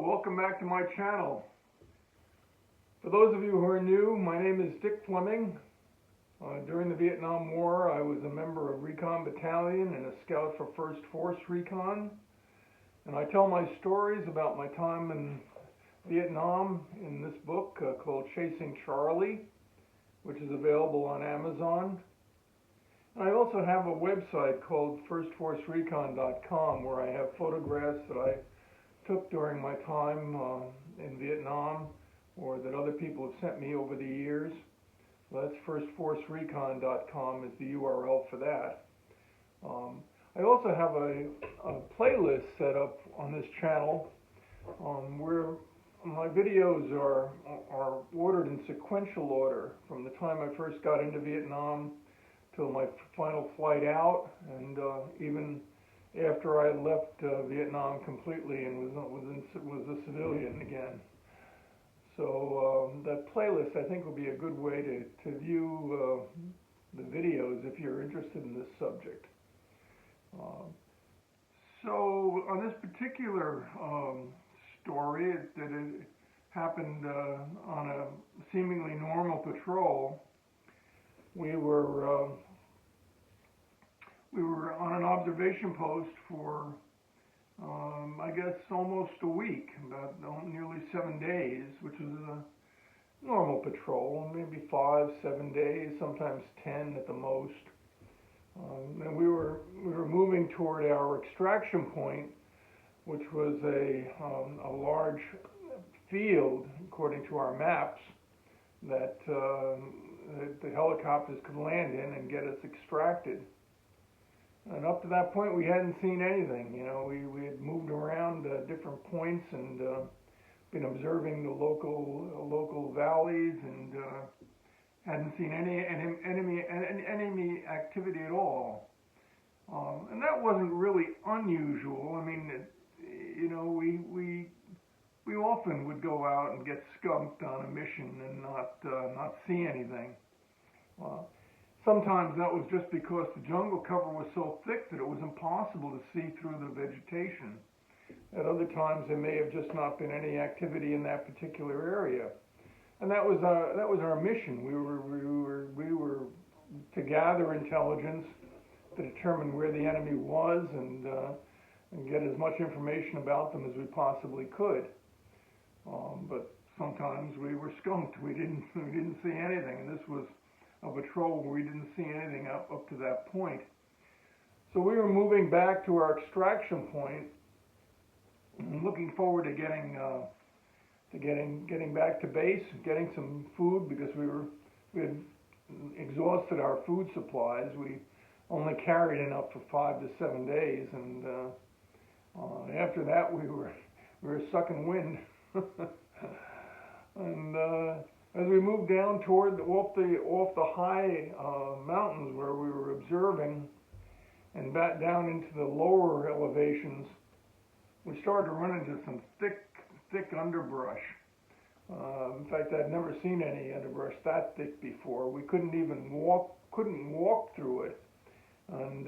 welcome back to my channel. For those of you who are new, my name is Dick Fleming. During the Vietnam War, I was a member of Recon Battalion and a scout for 1st Force Recon. And I tell my stories about my time in Vietnam in this book called Chasing Charlie, which is available on Amazon. And I also have a website called firstforcerecon.com where I have photographs that I took during my time in Vietnam or that other people have sent me over the years. So that's firstforcerecon.com is the URL for that. I also have a playlist set up on this channel where my videos are ordered in sequential order from the time I first got into Vietnam till my final flight out, and even after I left Vietnam completely and was a civilian again. So that playlist I think will be a good way to view the videos if you're interested in this subject. So on this particular story, it happened on a seemingly normal patrol. We were on an observation post for I guess almost a week, about nearly 7 days, which is a normal patrol, maybe 5-7 days, sometimes 10 at the most. And we were moving toward our extraction point, which was a large field, according to our maps, that the helicopters could land in and get us extracted. And up to that point, we hadn't seen anything. You know, we had moved around different points and been observing the local valleys and hadn't seen any enemy activity at all. And that wasn't really unusual. I mean, you know, we often would go out and get skunked on a mission and not see anything. Sometimes that was just because the jungle cover was so thick that it was impossible to see through the vegetation. At other times, there may have just not been any activity in that particular area, and that was our mission. We were to gather intelligence, to determine where the enemy was, and get as much information about them as we possibly could. But sometimes we were skunked. We didn't see anything, and this was a patrol where we didn't see anything up to that point. So we were moving back to our extraction point and looking forward to getting back to base and getting some food, because we had exhausted our food supplies. We only carried enough for 5 to 7 days, and after that we were sucking wind. And as we moved down toward off the high mountains where we were observing, and back down into the lower elevations, we started to run into some thick underbrush. In fact, I'd never seen any underbrush that thick before. We couldn't walk through it, and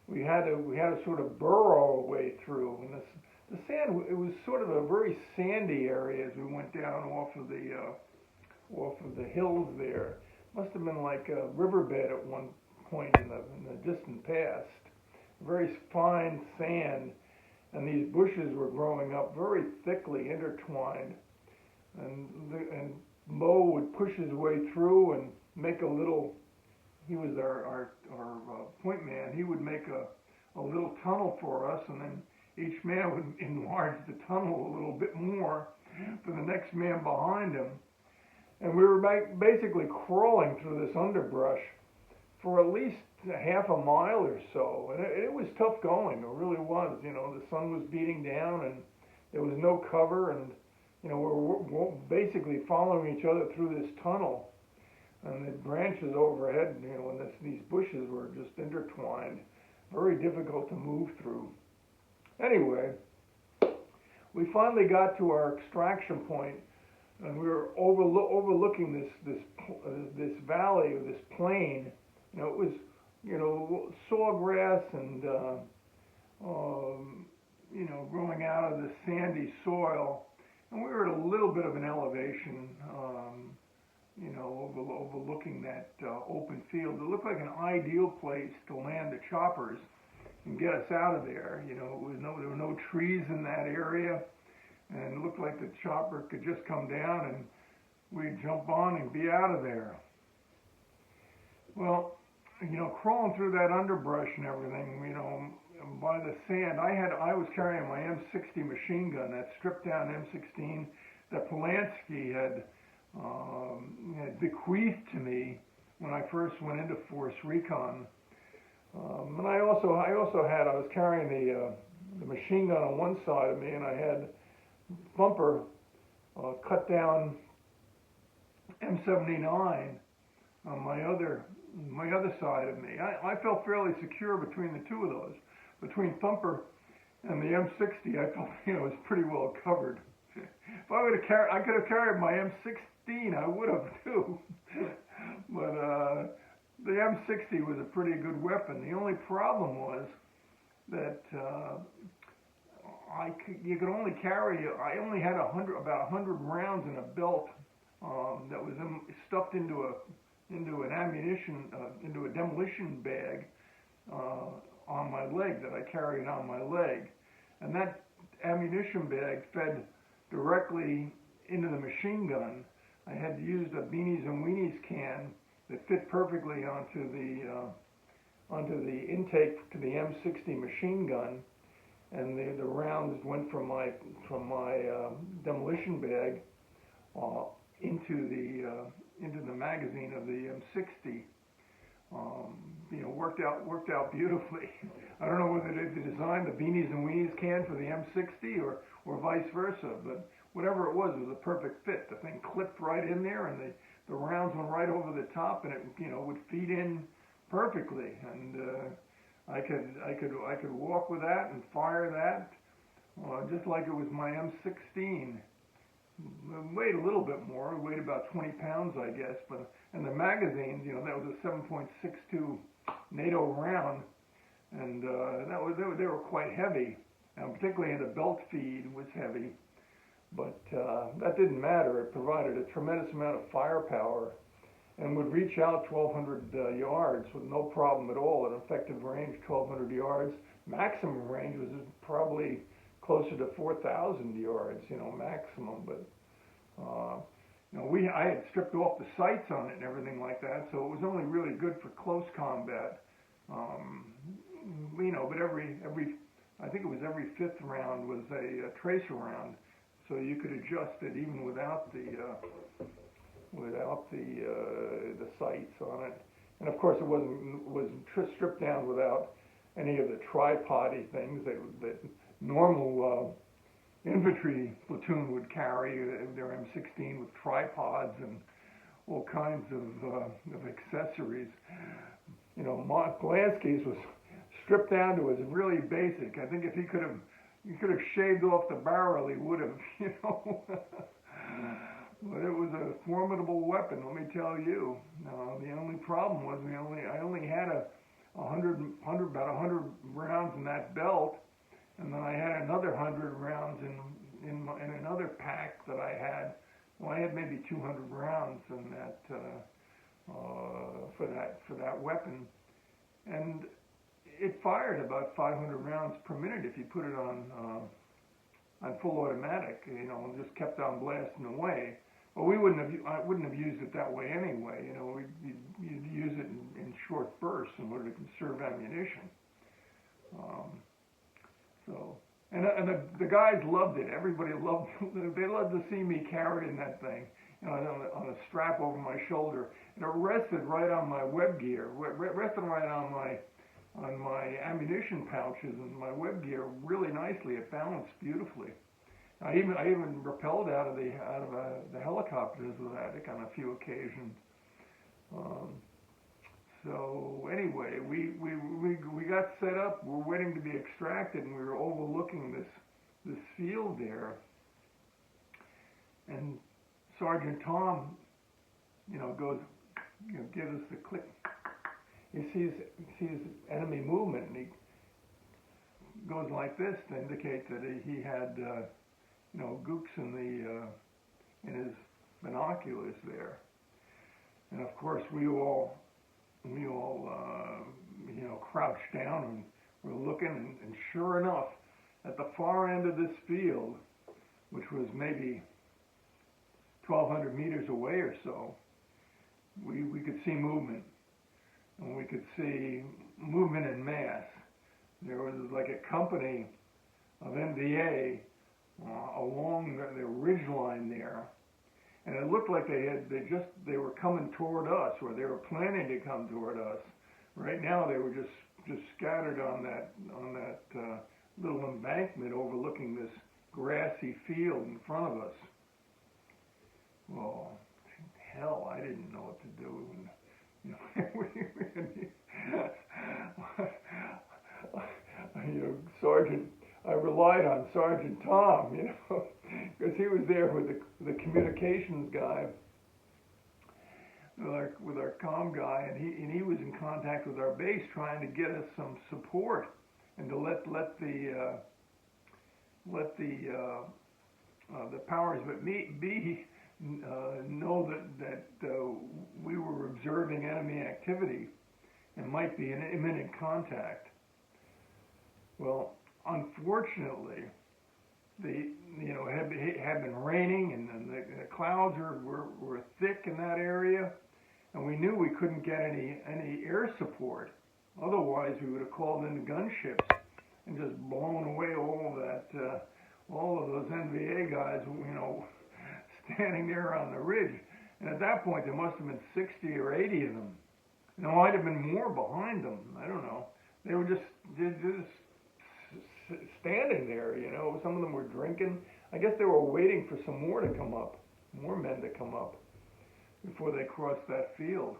we had to sort of burrow our way through. And the sand, it was sort of a very sandy area as we went down off of the hills there. Must have been like a riverbed at one point in the distant past. Very fine sand, and these bushes were growing up very thickly intertwined. And Mo would push his way through and make a little. He was our point man. He would make a little tunnel for us, and then each man would enlarge the tunnel a little bit more for the next man behind him. And we were basically crawling through this underbrush for at least half a mile or so. And it was tough going. It really was. You know, the sun was beating down and there was no cover. And, you know, we're basically following each other through this tunnel. And the branches overhead, you know, and these bushes were just intertwined. Very difficult to move through. Anyway, we finally got to our extraction point. And we were overlooking this valley or this plain. You know, it was, you know, sawgrass and you know, growing out of the sandy soil, and we were at a little bit of an elevation, overlooking that open field. It looked like an ideal place to land the choppers and get us out of there. There were no trees in that area, and it looked like the chopper could just come down and we'd jump on and be out of there. Well, crawling through that underbrush and everything, by the sand, I was carrying my M60 machine gun, that stripped down M16 that Polanski had bequeathed to me when I first went into Force Recon. And I was carrying the machine gun on one side of me, and I had Thumper cut down M79 on my other side of me. I felt fairly secure between the two of those. Between Thumper and the M60, I felt it was pretty well covered. If I could have carried my M16, I would have too. But the M60 was a pretty good weapon. The only problem was that I only had about 100 rounds in a belt that was stuffed into a demolition bag on my leg that I carried on my leg, and that ammunition bag fed directly into the machine gun. I had used a Beanies and Weenies can that fit perfectly onto the intake to the M60 machine gun, and the rounds went from my demolition bag into the magazine of the M60. Worked out beautifully. I don't know whether they designed the Beanies and Weenies can for the M60 or vice versa, but whatever it was a perfect fit. The thing clipped right in there, and the rounds went right over the top, and it would feed in perfectly. And I could walk with that and fire that just like it was my M16. It weighed a little bit more. It weighed about 20 pounds, I guess. And the magazines, that was a 7.62 NATO round, and they were quite heavy. Particularly in the belt feed was heavy, but that didn't matter. It provided a tremendous amount of firepower and would reach out 1,200 yards with no problem at all. An effective range 1,200 yards. Maximum range was probably closer to 4,000 yards, maximum. But I had stripped off the sights on it and everything like that, so it was only really good for close combat. But I think it was every fifth round was a tracer round, so you could adjust it even without the sights on it. And of course, it wasn't stripped down without any of the tripod-y things that normal infantry platoon would carry, their M16 with tripods and all kinds of accessories. Polanski's was stripped down to his really basic. I think if he could have shaved off the barrel, he would have, But it was a formidable weapon, let me tell you. The only problem was I only had about 100 rounds in that belt, and then I had another 100 rounds in another pack that I had. Well, I had maybe 200 rounds in that for that weapon, and it fired about 500 rounds per minute if you put it on full automatic, and just kept on blasting away. Well, I wouldn't have used it that way anyway. You'd use it in short bursts in order to conserve ammunition. And the guys loved it. Everybody loved. They loved to see me carrying that thing, on a strap over my shoulder, and it rested right on my web gear. Rested right on my ammunition pouches and my web gear really nicely. It balanced beautifully. I even rappelled out of the helicopters with that on a few occasions. So anyway, we got set up. We're waiting to be extracted, and we were overlooking this field there. And Sergeant Tom, goes, gives us the click. He sees enemy movement, and he goes like this to indicate that he had, gooks in his binoculars there. And of course, we all crouched down and were looking, and sure enough, at the far end of this field, which was maybe 1,200 meters away or so, we could see movement, and we could see movement in mass. There was like a company of MDA along the ridge line there, and it looked like they were coming toward us, or they were planning to come toward us. Right now, they were just scattered on that little embankment overlooking this grassy field in front of us. Well, hell, I didn't know what to do. Sergeant, I relied on Sergeant Tom, because he was there with the communications guy, with our comm guy, and he was in contact with our base, trying to get us some support, and to let the powers that be know that we were observing enemy activity and might be in imminent contact. Well, unfortunately, it had been raining, and the clouds were thick in that area, and we knew we couldn't get any air support. Otherwise, we would have called in the gunships and just blown away all of those NVA guys, standing there on the ridge. And at that point, there must have been 60 or 80 of them. There might have been more behind them. I don't know. They were just standing there, Some of them were drinking. I guess they were waiting for some more to come up, more men to come up before they crossed that field.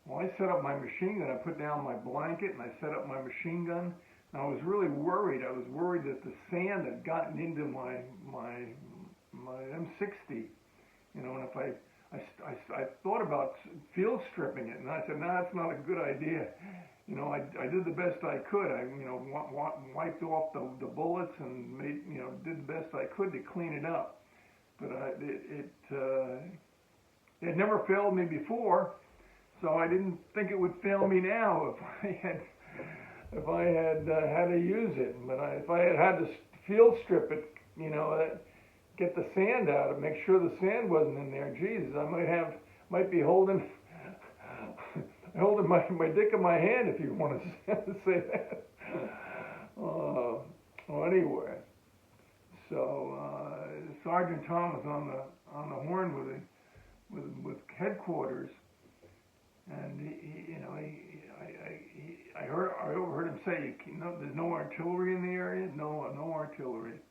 Well, I set up my machine gun. I put down my blanket and I set up my machine gun. And I was really worried. I was worried that the sand had gotten into my M60, and if I thought about field stripping it, and I said, no, that's not a good idea. I did the best I could. I wiped off the bullets and did the best I could to clean it up. But it had never failed me before, so I didn't think it would fail me now if I had had to use it. But if I had to field strip it, get the sand out and make sure the sand wasn't in there, Jesus, I might be holding my dick in my hand, if you want to say that. Well, anyway, so Sergeant Tom was on the horn with headquarters, and I overheard him say, there's no artillery in the area. No artillery.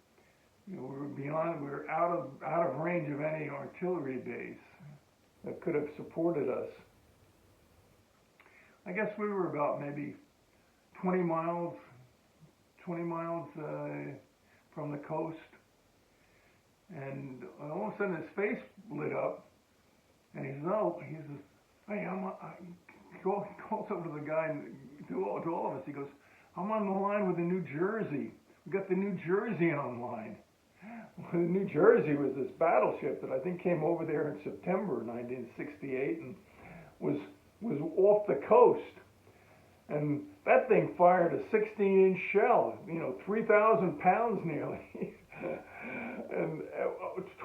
We were out of range of any artillery base that could have supported us. I guess we were about maybe 20 miles from the coast, and all of a sudden his face lit up, and he says, hey, he calls over to the guy, and to all of us, he goes, I'm on the line with the New Jersey. We got the New Jersey online. Well, the New Jersey was this battleship that I think came over there in September 1968 and was off the coast. And that thing fired a 16-inch shell, 3,000 pounds nearly, and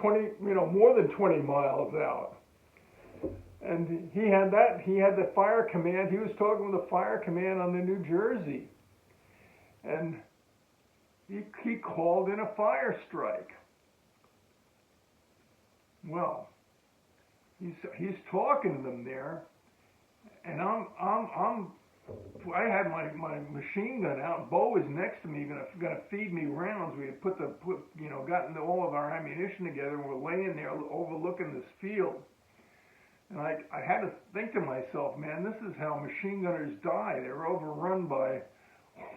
20, more than 20 miles out. And he had the fire command. He was talking with the fire command on the New Jersey, and he called in a fire strike. Well, he's talking to them there, and I had my machine gun out. Bo was next to me, gonna feed me rounds. We had gotten all of our ammunition together, and we're laying there overlooking this field. And I had to think to myself, man, this is how machine gunners die. They're overrun by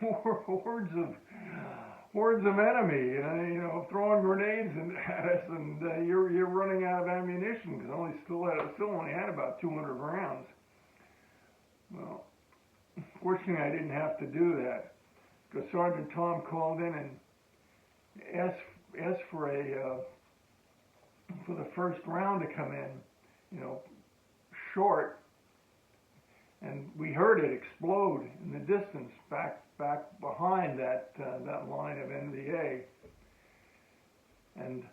hordes of enemy, throwing grenades at us, and you're running out of ammunition because still only had about 200 rounds. Well, fortunately, I didn't have to do that, because Sergeant Tom called in and asked for the first round to come in, short, and we heard it explode in the distance back behind that line of NVA. And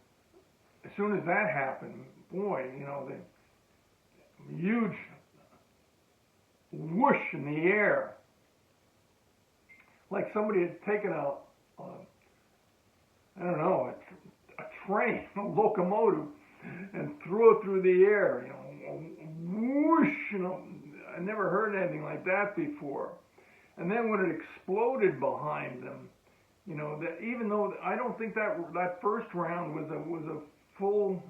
as soon as that happened, boy, the huge whoosh in the air, like somebody had taken a train, a locomotive, and threw it through the air. Whoosh, I never heard anything like that before. And then when it exploded behind them, that even though I don't think that first round was a full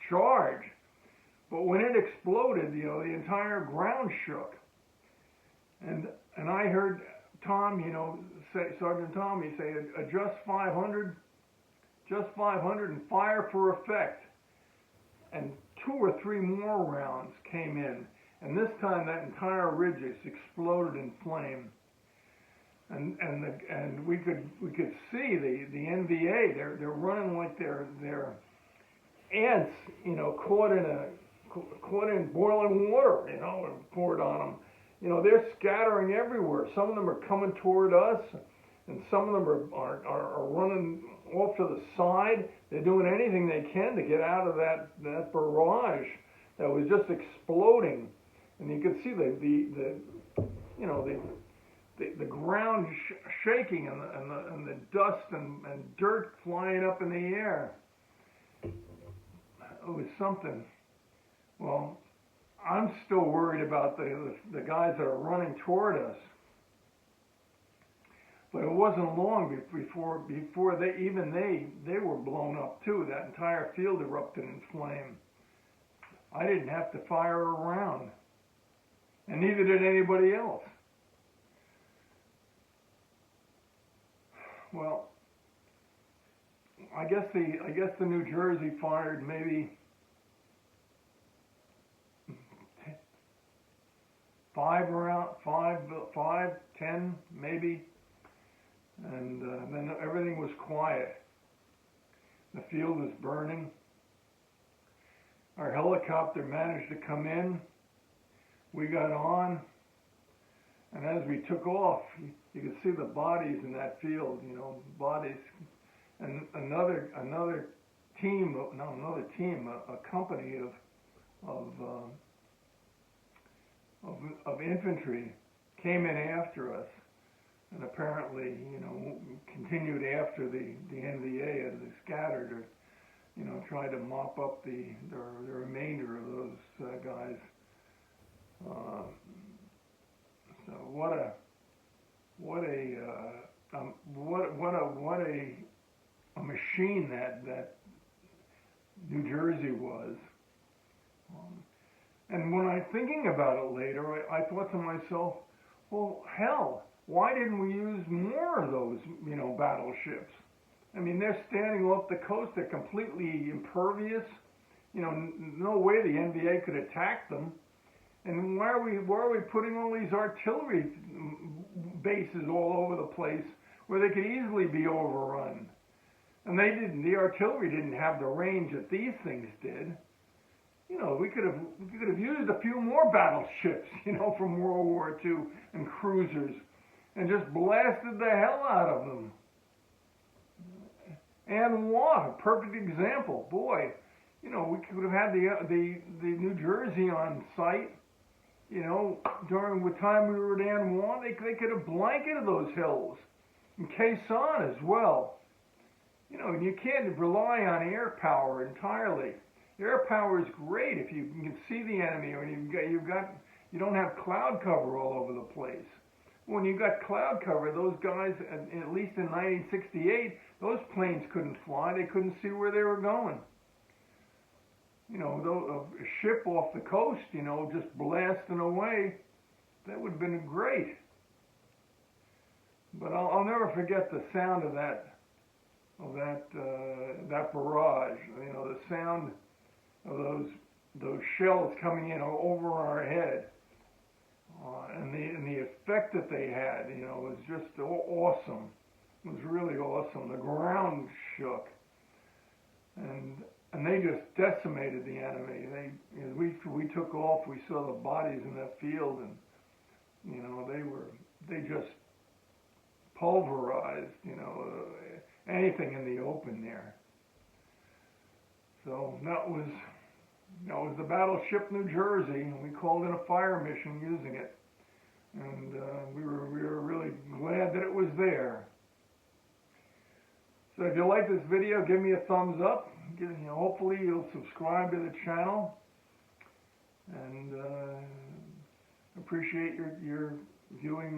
charge, but when it exploded, the entire ground shook. And I heard Tom, Sergeant Tom, he say, adjust 500, and fire for effect. And 2 or 3 more rounds came in, and this time that entire ridge exploded in flame. And we could see the NVA. They're running like they're ants, caught in boiling water, poured on them. They're scattering everywhere. Some of them are coming toward us, and some of them are running off to the side. They're doing anything they can to get out of that barrage that was just exploding. And you could see the ground shaking and the dust and dirt flying up in the air. It was something. Well, I'm still worried about the guys that are running toward us. But it wasn't long before they were blown up too. That entire field erupted in flame. I didn't have to fire a round, and neither did anybody else. Well, I guess the New Jersey fired maybe 5, 10 maybe, and then everything was quiet. The field was burning. Our helicopter managed to come in. We got on, and as we took off, you could see the bodies in that field, bodies, and another team, a company of infantry came in after us, and apparently, continued after the NVA as they scattered, or tried to mop up the remainder of those guys. So what a machine that New Jersey was. And when I'm thinking about it later, I thought to myself, well, hell, why didn't we use more of those, battleships? I mean, they're standing off the coast. They're completely impervious. No way the NVA could attack them. And why are we putting all these artillery bases all over the place where they could easily be overrun? And the artillery didn't have the range that these things did. We could have used a few more battleships, from World War II and cruisers, and just blasted the hell out of them. And what a perfect example, boy! We could have had the New Jersey on site. During the time we were at Anouilh, they could have blanketed those hills, and Quezon as well. And you can't rely on air power entirely. Air power is great if you can see the enemy, or you don't have cloud cover all over the place. When you got cloud cover, those guys, at least in 1968, those planes couldn't fly. They couldn't see where they were going. A ship off the coast, just blasting away, that would have been great. But I'll never forget the sound of that barrage. The sound of those shells coming in over our head. and the effect that they had, was just awesome. It was really awesome. The ground shook, and they just decimated the enemy. We took off. We saw the bodies in that field, and they just pulverized, anything in the open there. So that was the Battleship New Jersey, and we called in a fire mission using it, and we were really glad that it was there. So if you like this video, give me a thumbs up. Hopefully you'll subscribe to the channel, and appreciate your viewing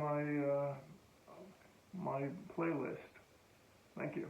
my playlist. Thank you.